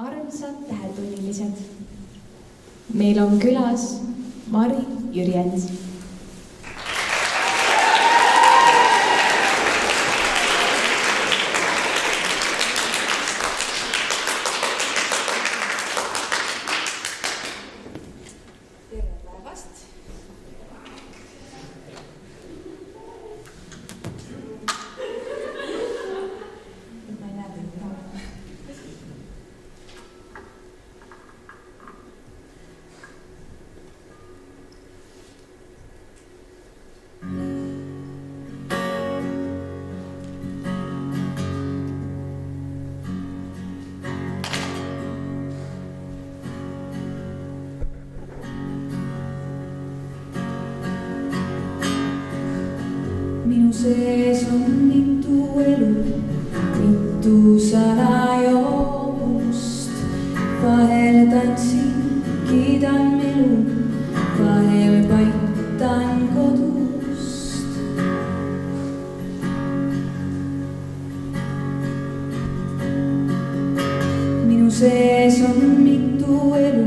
armsad tähetunnilised. Meil on külas Mari Jürjens. Minu sees on mitu elu, mitu salajoobust. Vahel tantsin, kiidan elu, vahel paitan kodust. Minu sees on mitu elu,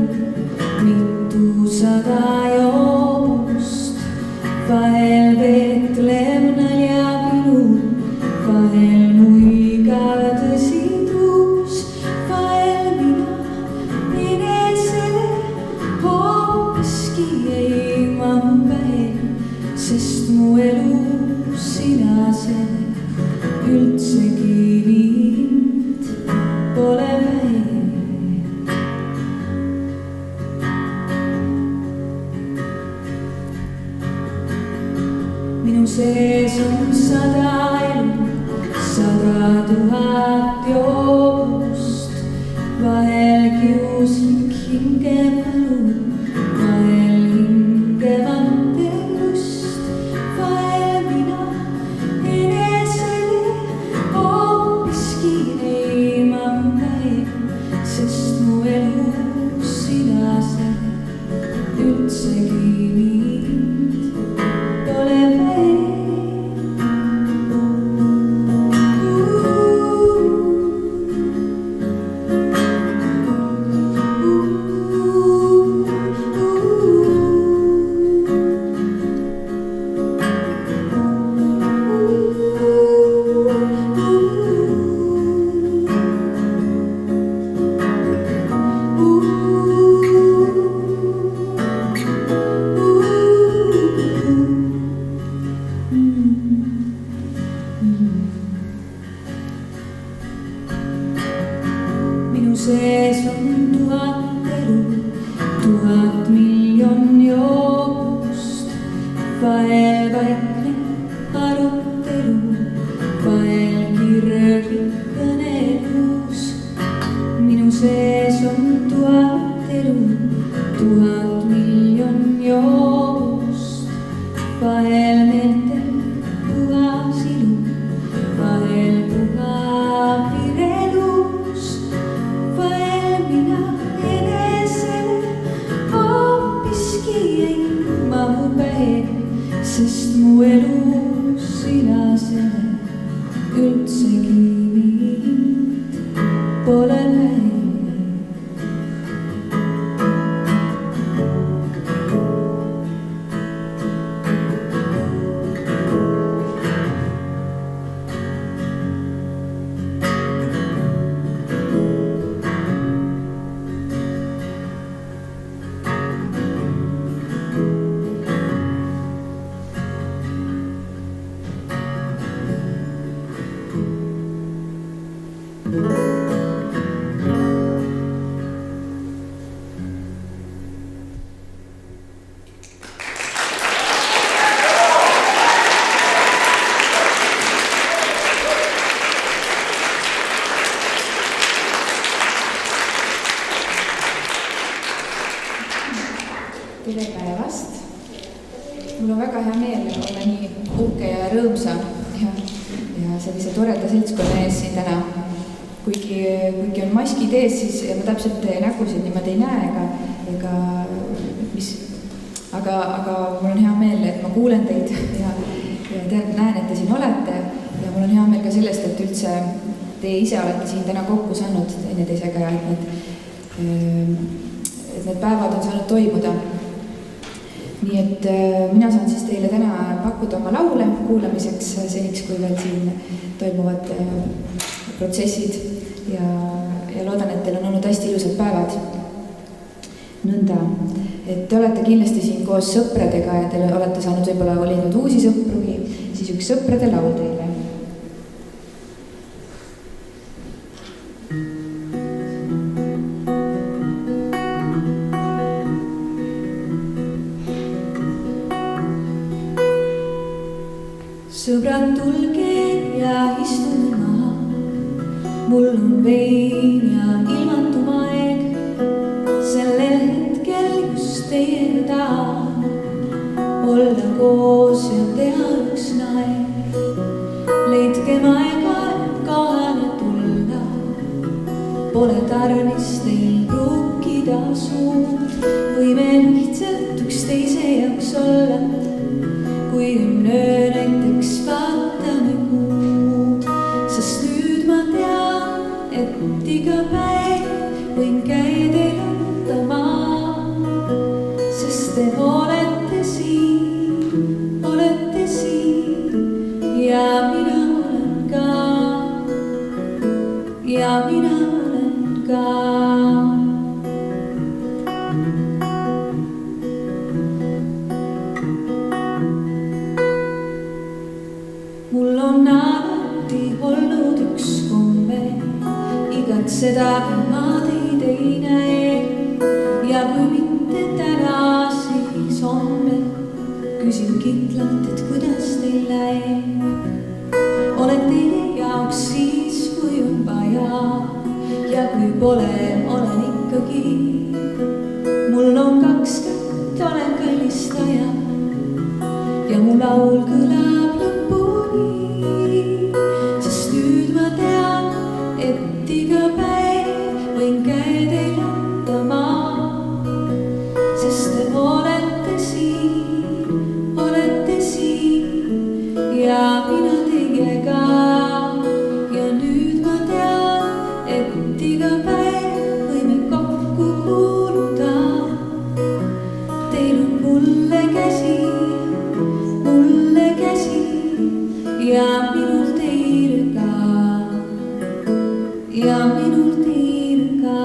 mitu salajoobust. Vahel veetleb nalja pilu, vahel muigav tõsidus, vahel mina enesele hoopiski ei mahu pähe, sest mu elu sinasele üldsegi mind pole pähe. Minu sees on 100 elu, 100 000 joobust. Vahel kiuslik hingevalu, vahel hingevante lust. Vahel mina enesele hoopiski ei mahu pähe, sest mu elu sinasele üldsegi mind pole pähe. Minu sees on 1000 elu, 1000 miljon joobust. Vahel vaikne arutelu, vahel kirglik kõnelus. Minu sees on 1000 elu, 1000 miljon joobust. Vahel meeltel puhas ilu, vahel puhas virelus. Vahel mina enesele hoopiski ei mahu pähe, sest mu elu sinasele üldsegi mind pole pähe. Tere päevast! Mul on väga hea meel olla nii uhke ja rõõmsa ja sellise toreda seltskonna ees siin täna. Kuigi on maskid ees, siis ma täpselt nägusid niimoodi ei näe aga mul on hea meel, et ma kuulen teid ja näen, et te siin olete ja mul on hea meel ka sellest, et üldse teie ise olete siin täna kokku saanud teineteisega ja et need päevad on saanud toimuda. Nii et mina saan siis teile täna pakkuda oma laule kuulamiseks seniks, kui veel siin toimuvad protsessid ja loodan, et teil on olnud hästi ilusad päevad. Nõnda, et te olete kindlasti siin koos sõpradega ja te olete saanud võib-olla leidnud uusi sõprugi, siis üks sõprade laul teile. Sõbrad, tulge ja istume maha, mul on vein ja ilmanduma aeg, sellel hetkel just teiega tahan olla koos ja teha üks naeg. Leidkem aega, et kahele tulla, pole tarvis teil pruukida suud, võime lihtsalt üksteise jaoks olla. Kui on öö näiteks vaatame kuud, sest nüüd ma tean, et iga päev võin käia teil andama, sest te olete siin ja mina olen ka, ja mina olen ka. Mul on alati olnud üks komme, igatseda, kui ma teid ei näe. Ja kui mitte täna, siis homme küsin kindlalt, et kuidas teil läheb. Olen teie jaoks siis, kui on vaja, ja kui pole, olen ikkagi. Mul on 2 kätt, olen kallistaja ja mu laul kõlab lõpuni, sest nüüd ma tean, et iga päev võin käia teil andama, sest te olete siin ja mina teiega. Ja nüüd ma tean, et iga päev võime kokku kuuluda. Teil on mulle käsi ja minul teile ka, ja minul teile ka.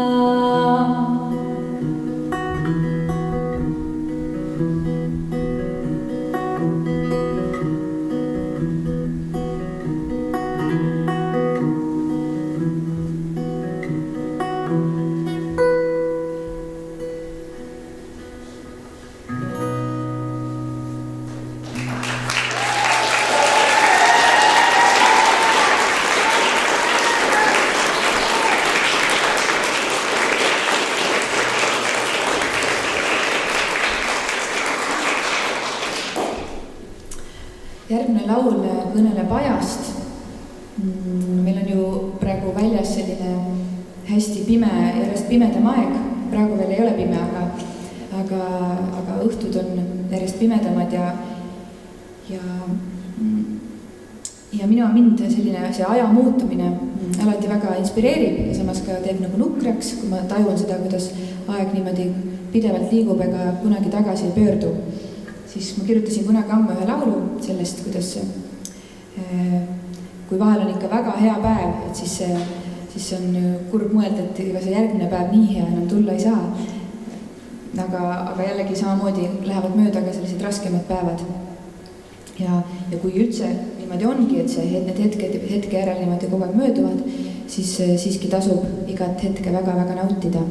Järgmine laul kõneleb ajast. Meil on ju praegu väljas selline hästi pime, järjest pimedam aeg. Praegu veel ei ole pime, aga õhtud on järjest pimedamad ja mind see aja muutumine alati väga inspireerib ja samas ka teeb nagu nukraks, kui ma tajun seda, kuidas aeg niimoodi pidevalt liigub ega kunagi tagasi ei pöördu. Siis ma kirjutasin kunagi ammu ühe laulu sellest, kuidas kui vahel on ikka väga hea päev, et siis on kurb mõelda, et ega see järgmine päev nii hea enam tulla ei saa. Aga jällegi samamoodi lähevad mööda ka sellised raskemad päevad. Ja kui üldse niimoodi ongi, et need hetke järel niimoodi kogu aeg mööduvad, siis siiski tasub igat hetke väga-väga nautida.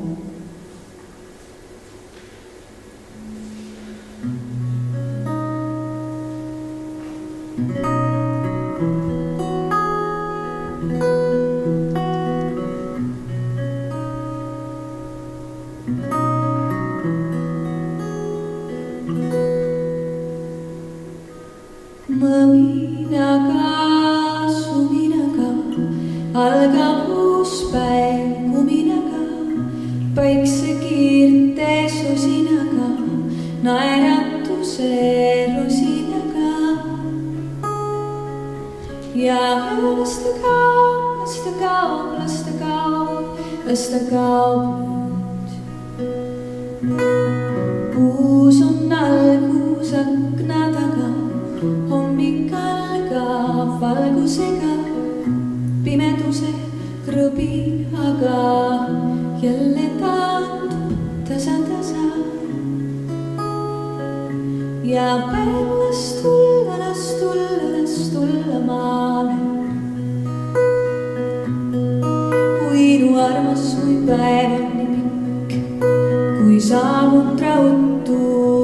Mõminaga, suminaga, algab uus päev kuminaga, päiksekiirte sosinaga, naeratuse rosinaga. Ja ööste las ta kaob nüüd. Kuus on algus akna taga, hommik algab valgusega, pimeduse krõbi, aga jälle taandub tasa-tasa. Ja päev las tulla maale. Minu armas, kui päev on nii pikk, kui saabunud rautu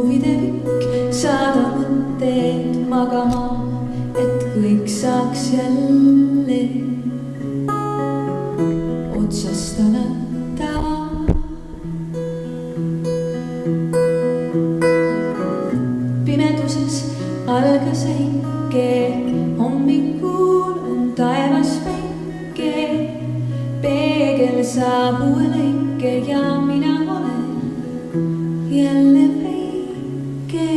videvik, saada mõtteid magama, et kõik saaks jälle otsast alata. Pimeduses algas äike, hommikul on taevas päike, peegel saab uue lõike ja mina olen jälle väike.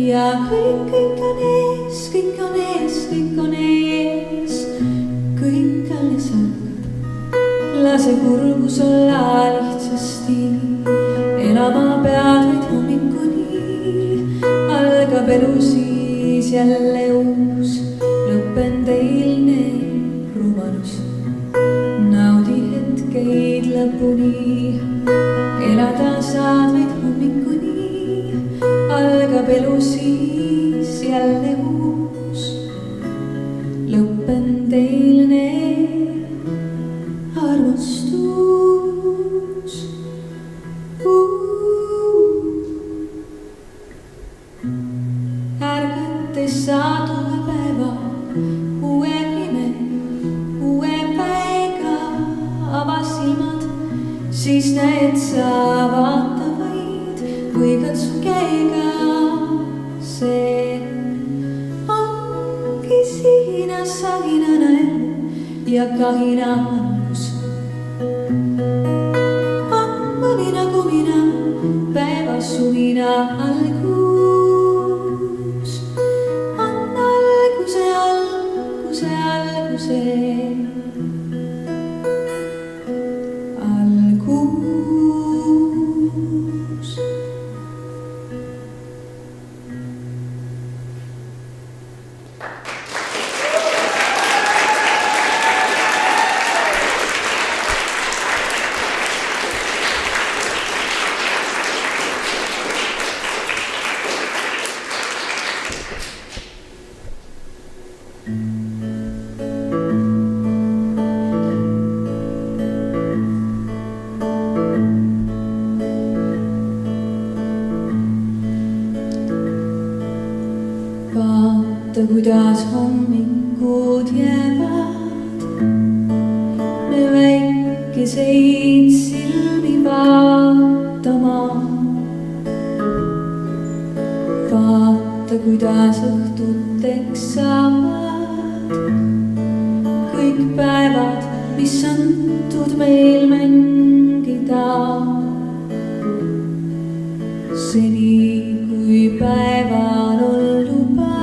Ja kõik on ees, kõik on ees, kõik on ees, kõik alles algab. Lase kurbus olla lihtsasti, elama pead vaid hommikuni. Algab elu siis jälle uus, lõppen teilne rumalus. Naudi hetkeid lõpuni, elada saad vaid hommikuni. Algab elu siis jälle uus, lõppen teilne armastus. Ärgates saad uue päeva, uue nime, uue päega. Ava silmad, siis näed sa vaata vaid või katsu käega. See ongi sihina saginana elu ja kahina algus. Ammamina kumina, päeva suvina algus. On alguse, alguse, alguse. Vaata, kuidas hommikud jäävad, me väikeseid silmi vaatama. Vaata, kuidas õhtuteks saavad kõik päevad, mis antud meil mängida. Seni kui päeval on luba,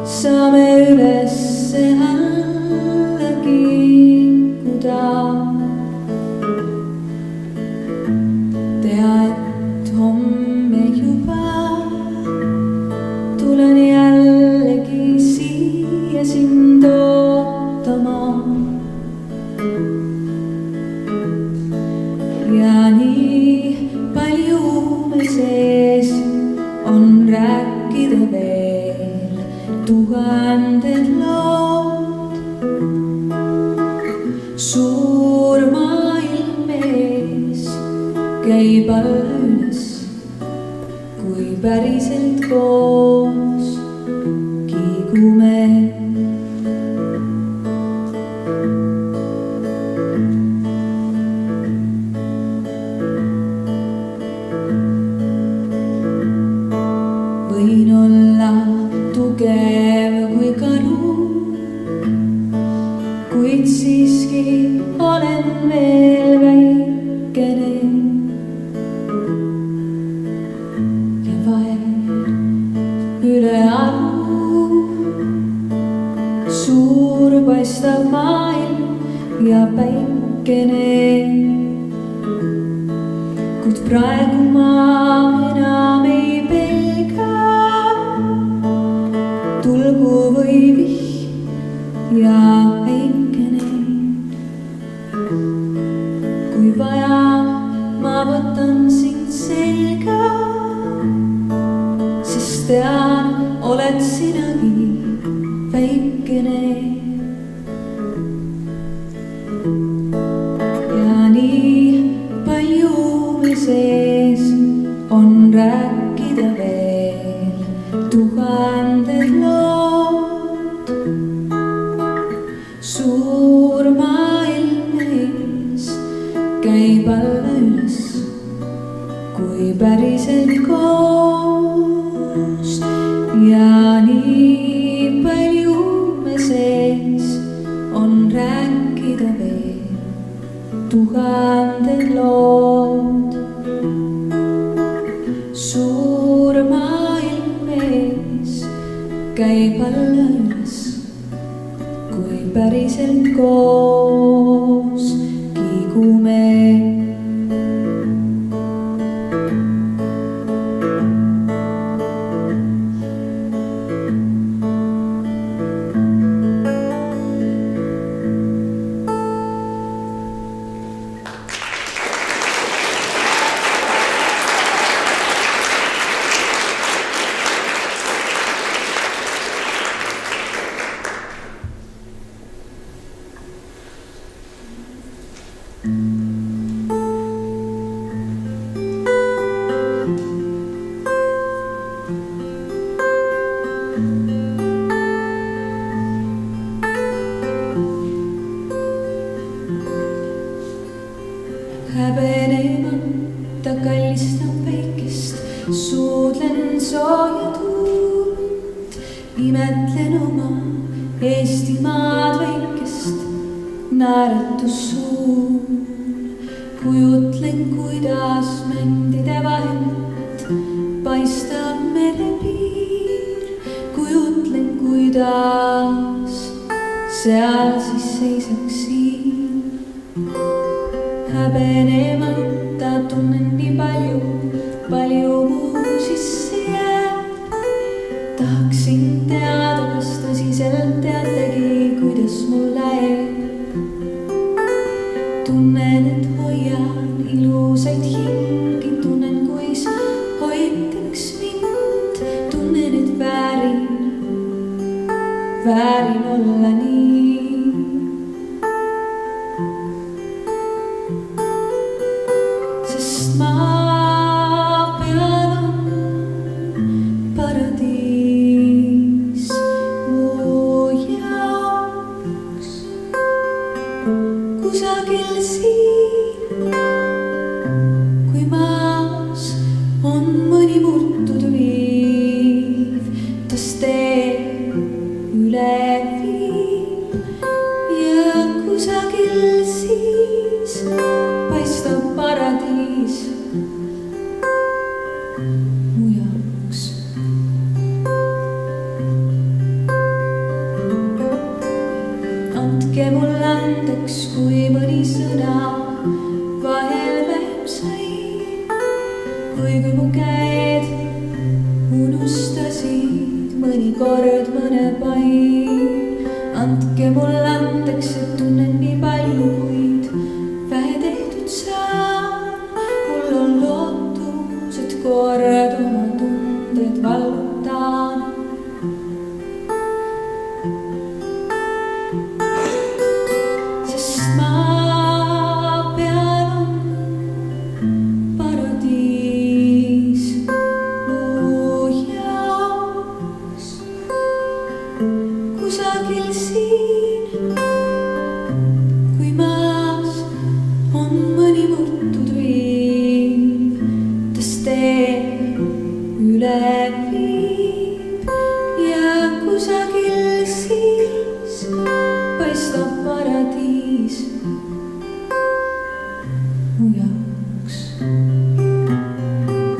saame ülesse alla kikuda. Tea, et homme juba tulen jällegi siia sind ootama. Ja nii palju me sees on rääkida veel tuhanded lood. Suur maailm ees käib alla üles, kui päriselt koos kiigume. Võin olla tugev kui karu, kuid siiski olen veel väikene. Ja vaen üle aru, suur palju väikene. Kuid praegu ma enam ei pelga, tulgu või vihm ja äikene. Kui vaja, ma võtan sind selga, sest tean, oled sinagi väikene. Ja nii palju me sees on rääkida veel, tuhanded lood. Suur maailm ees käib alla üles, kui päriselt koos. Ja nii palju me sees on rääkida veel, tuhanded lood. Suur maailm ees käib alla üles, kui päriselt koos kiigume. Häbenemata kallistan päikest, suudlen sooja tuult, imetlen oma Eestimaad väikest, naeratussuul. Kujutlen, kuidas mändide vahelt paistab merepiir, kujutlen, kuidas seal siis seisaks siin. Häbenemata tunnen nii palju, palju muu sisse jääb. Tahaksin teada, kas tõsiselt teategi, kuidas mul läheb. Tunnen, et hoian ilusaid hingi, tunnen, kuis hoitaks mind. Tunnen, et väärin olla nii. Sest maa peal on paradiis mu jaoks. Kusagil siin, kui maas on mõni murtud viiv, tas tee üle viib. Ja kusagil siis paistab paradiis mu jaoks. Andke mulle andeks, kui mõni sõna vahel vähem sai, või kui mu käed unustasid mõnikord mõne pai. Andke mulle andeks, et tunnen nii palju, kuid vähe tehtud saan. Mul on lootus, et kord oma tunded vallutan. Sest maa peal on paradiis mu jaoks. Kusagil siin, kui maas on mõni murtud viiv, tas tee üle viib. Ja kusagil siis paistab paradiis mu jaoks.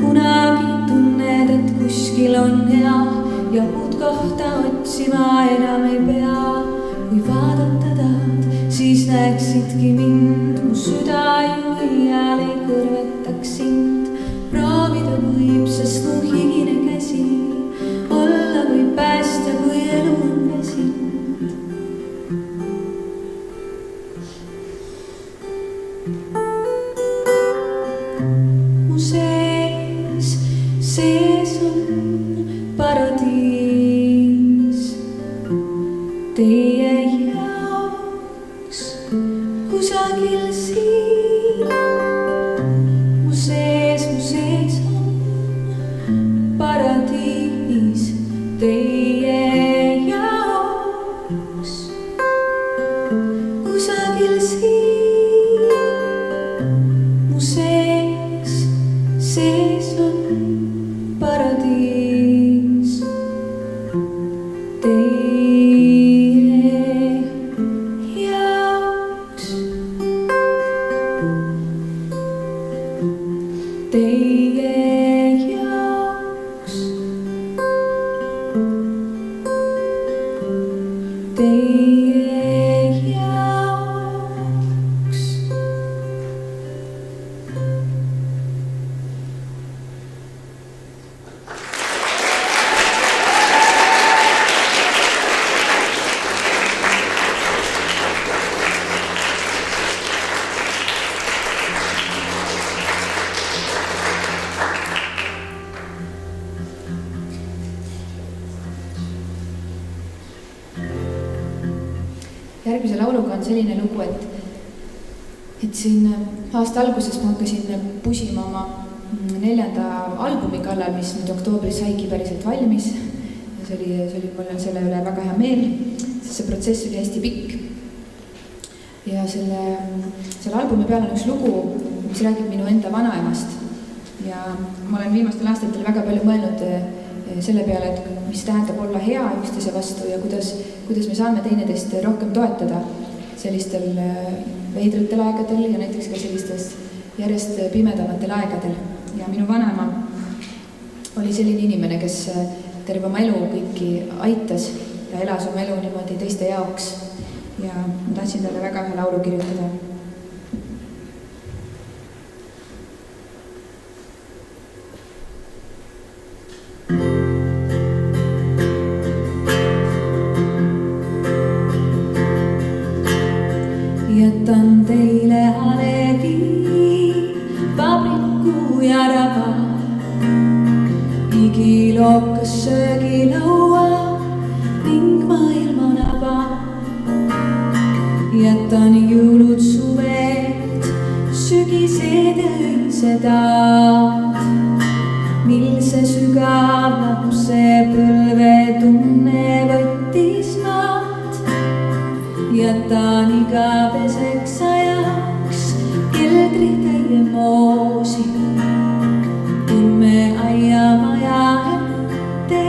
Kunagi tunned, et kuskil on hea ja muud kohta otsima enam ei pea. Kui vaadata tahad, siis näeksidki mind sind, mu süda ju iial ei kõrvetaks sind. Proovida võib, sest mu higine käsi olla võib päästa, kui elu on väsinud. Mu sees on paradiis teie jaoks kusagil siin. Mu sees on paradiis teie jaoks kusagil siin. Mu sees on paradiis teie jaoks. Teie jaoks. Teie jaoks. Järgmise lauluga on selline lugu, et siin aasta alguses ma hakkasin pusima oma 4. albumi kallal, mis nüüd oktoobris saigi päriselt valmis. Ja mul on selle üle väga hea meel, sest see protsess oli hästi pikk. Ja selle albumi peal on üks lugu, mis räägib minu enda vanaemast. Ja ma olen viimastel aastatel väga palju mõelnud selle peale, et mis tähendab olla hea üksteise vastu ja kuidas me saame teineteist rohkem toetada sellistel veidratel aegadel ja näiteks ka sellistes järjest pimedamatel aegadel. Ja minu vanaema oli selline inimene, kes terve oma elu kõiki aitas ja elas oma elu niimoodi teiste jaoks. Ja ma tahtsin talle väga ühe laulu kirjutada. Jätan teile alevi, vabriku ja raba, igilookas söögilaua ning maailmanaba. Jätan jõulud suved, sügised ja öised aad, mil see sügav lapse põlvetunne võttis maad. Jätan igaveseks ajaks keldritäie moosi, 10 aiamaja ette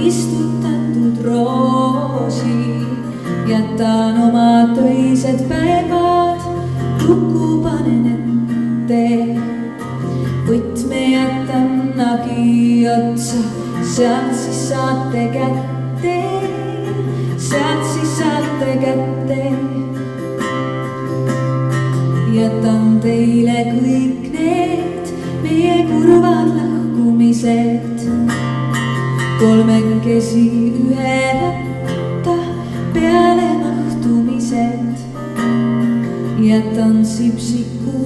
istutatud roosi. Jätan oma töised päevad, lukku panen ette, võtme jätan nagi otsa, sealt siis saate kätte. Sealt siis saate kätte. Jätan teile kõik need meie kurvad lahkumised, kolmekesi ühe ratta peale mahtumised. Jätan sipsiku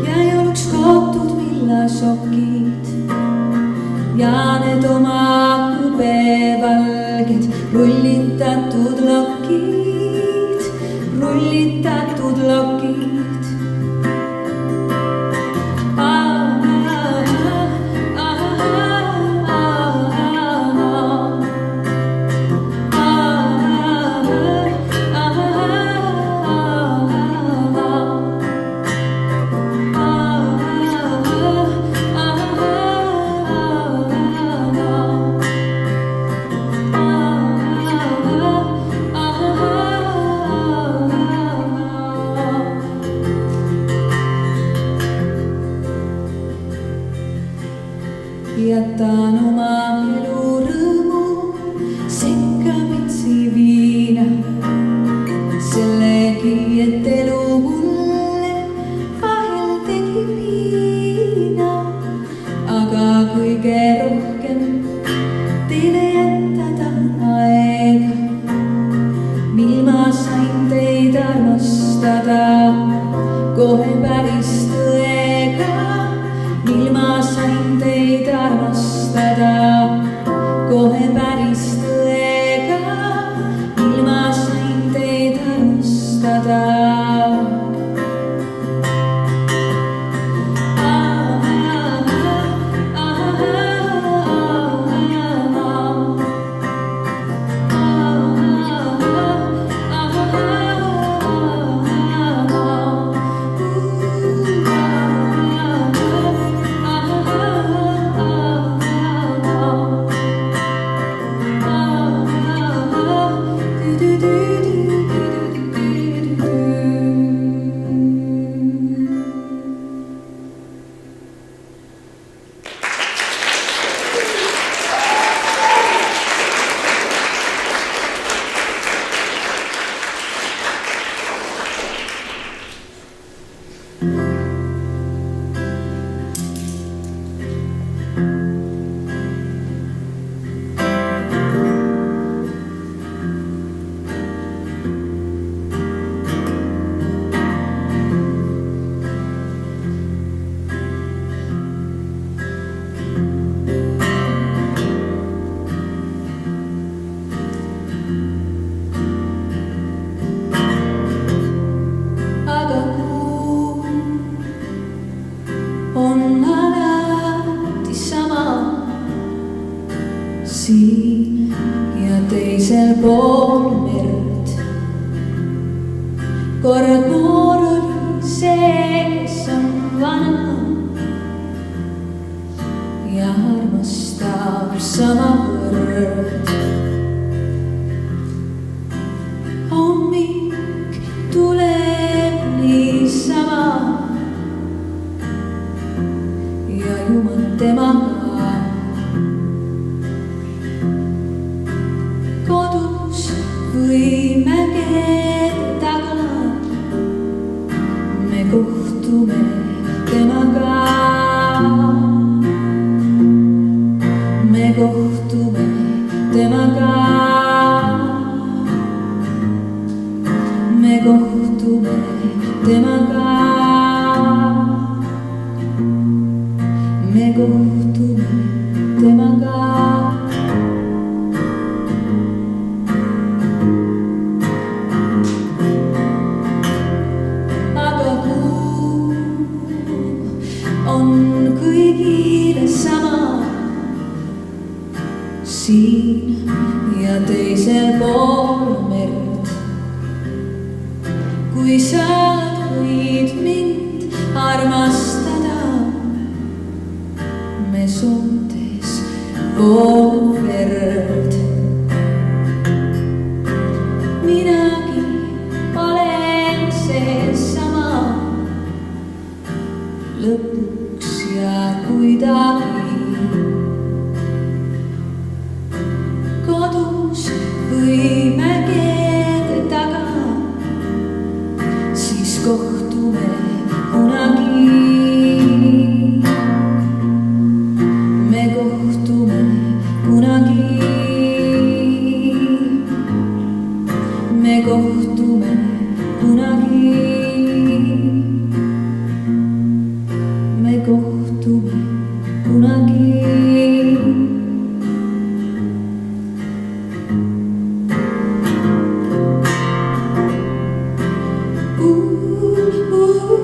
ja jõuluks kootud villasokid ja need oma kubevalged rullitatud lokid, rullitatud lokid. Jätan oma elu rõõmu sekka vitsi viina, sellegi, et elu armastada kohe päris tõega. Mil ma sain teid armastada kohe päris tõega. Mil ma sain teid armastada. On alati sama siin ja teisel pool merd. Kord noor oli see, kes on vana ja armastab samavõrd. Hommik tuleb niisama ja jumal temaga kodus või mägede taga. Me kohtume temaga, me kohtume temaga, me kohtume temaga. Me kohtume temaga. Aga kuu on kõigile sama siin ja teisel pool merd. Kui sa võid mind armastada, me soontes voolab verd. Minagi olen seesama lõpuks ja kuidagi. Kodus või mägede taga, siis kohtume kunagi. Me kohtume kunagi. Me kohtume kunagi. Me kohtume kunagi. Ooh, ooh.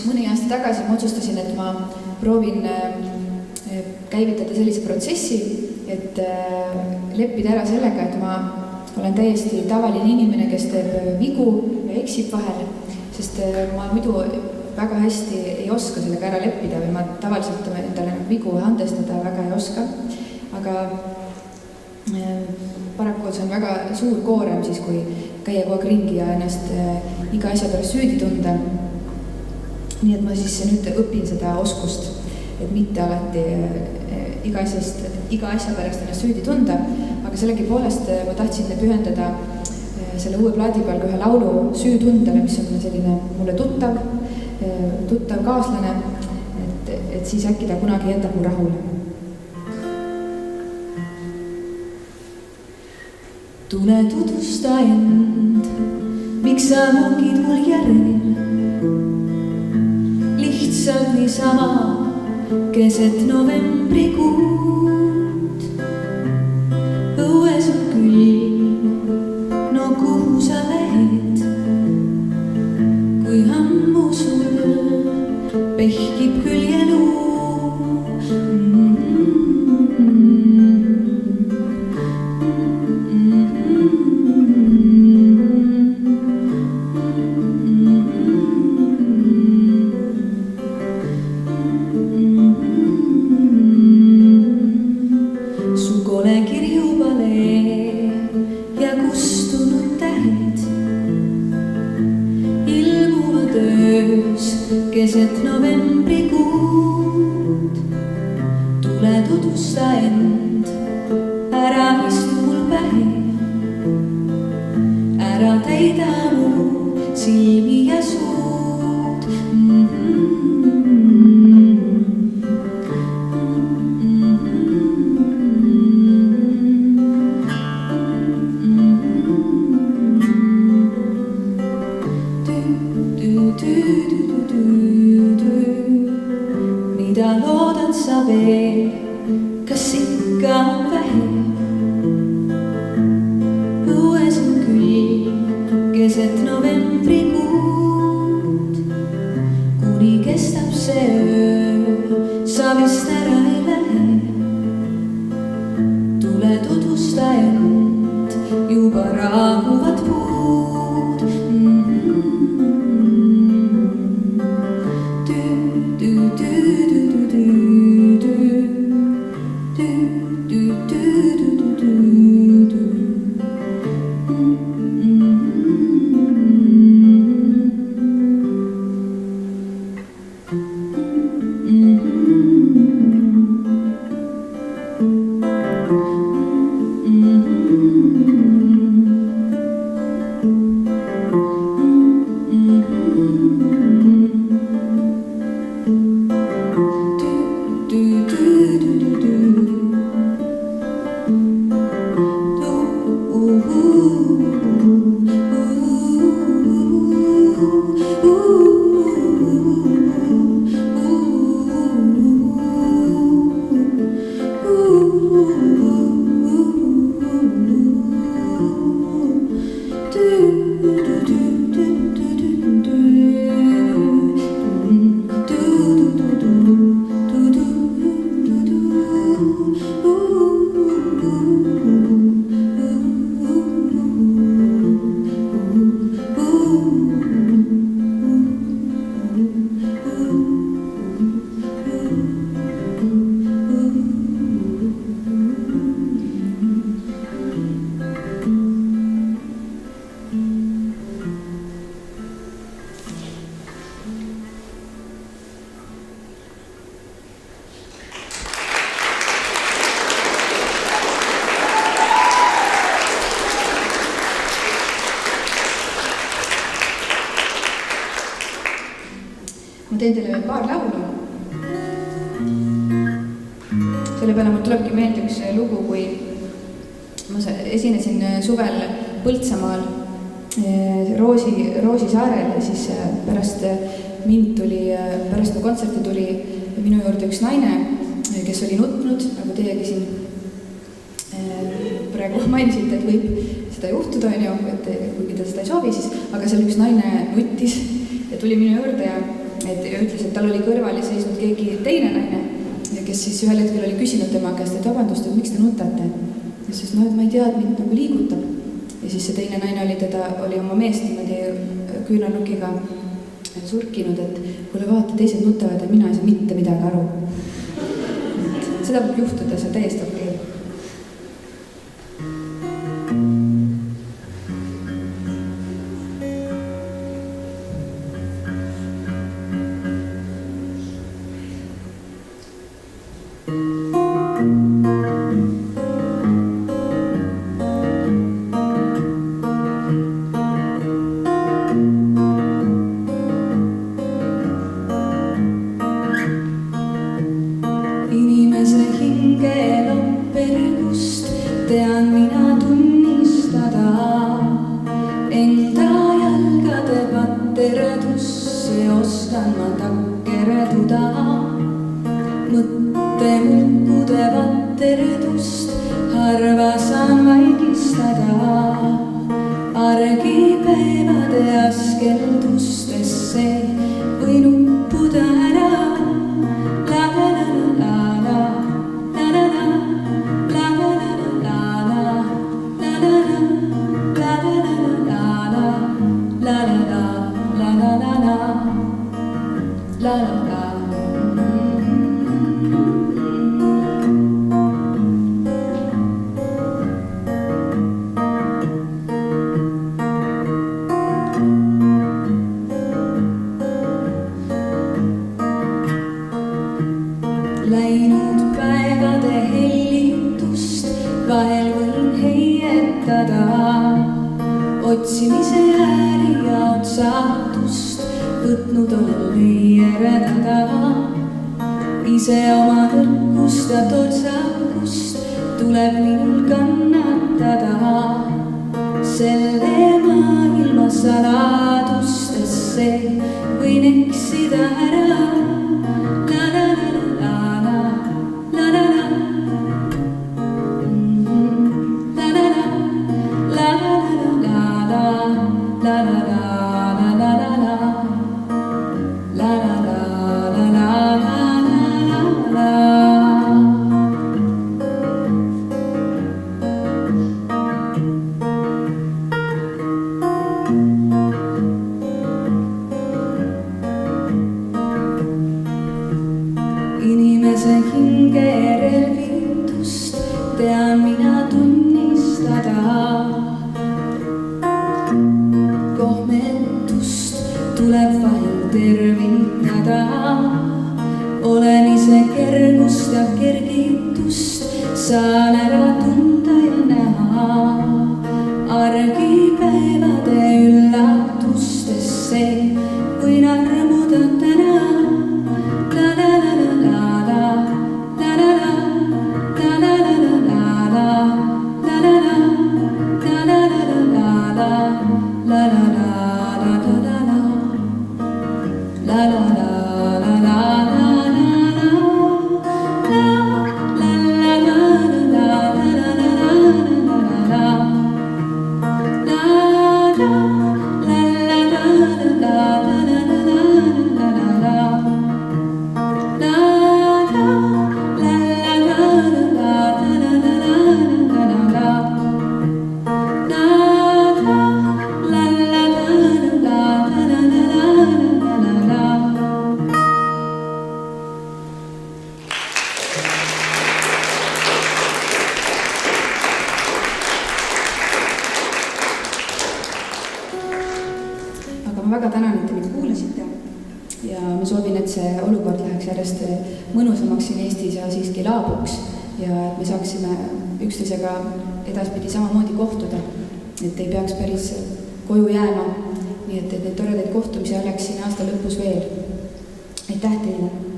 mõni aasta tagasi ma otsustasin, et ma proovin käivitada sellise protsessi, et leppida ära sellega, et ma olen täiesti tavaline inimene, kes teeb vigu ja eksib vahel, sest ma muidu väga hästi ei oska sellega ära leppida või ma tavaliselt endale vigu andestada väga ei oska, aga paraku see on väga suur koorem siis, kui käia kogu aeg ringi ja ennast iga asja pärast süüdi tunda. Nii et ma siis nüüd õpin seda oskust, et mitte alati iga asja pärast ennast süüdi tunda, aga sellegipoolest ma tahtsin pühendada selle uue plaadi peal ühe laulu Süütundele, mis on selline mulle tuttav kaaslane, et siis äkki ta kunagi jätab mu rahule. Tule tutvusta end, miks sa mungid mul järel, lihtsalt niisama keset novembrikuud. Õues on külm, no kuhu sa lähed, kui ammu sul pehkib küljeluu. Keset novembrikuud, tule tutvusta end, ära istu mul pähe, ära täida mu silmi ja suud. Mida loodad sa veel, kas ikka on vähe? Õues on külm, keset novembrikuud, kuni kestab see öö, sa vist ära ei lähe. Tule tutvusta end, juba raaguvad puud. Ma teen teile veel paar laulu. Selle peale mul tulebki meelde üks lugu, kui ma esinesin suvel Põltsamaal Roosi saarel ja siis pärast mu kontserti tuli minu juurde üks naine, kes oli nutnud, nagu teiegi siin praegu mainisite, et võib seda juhtuda, kuigi ta seda ei soovi siis, aga seal üks naine nuttis ja tuli minu juurde ja ja ütles, et tal oli kõrval seisnud keegi teine naine, kes siis ühel hetkel oli küsinud tema käest, et vabandust, et miks te nutate? Ja siis et ma ei tea, et mind nagu liigutab. Ja siis see teine naine oli oma meest niimoodi küünarnukiga surkinud, et kuule vaata, teised nutavad ja mina ei saa mitte midagi aru. Seda võib juhtuda, see on täiesti okei. edaspidi samamoodi kohtuda, et ei peaks päris koju jääma, nii et neid toredaid kohtumisi oleks siin aasta lõpus veel. Aitäh teile!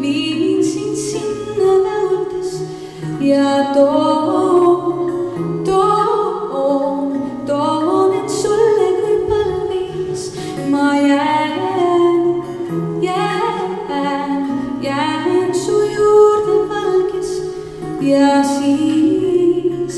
Viin sind sinna ja toon end sulle kui palvis. Ma jään su juurde valges ja siis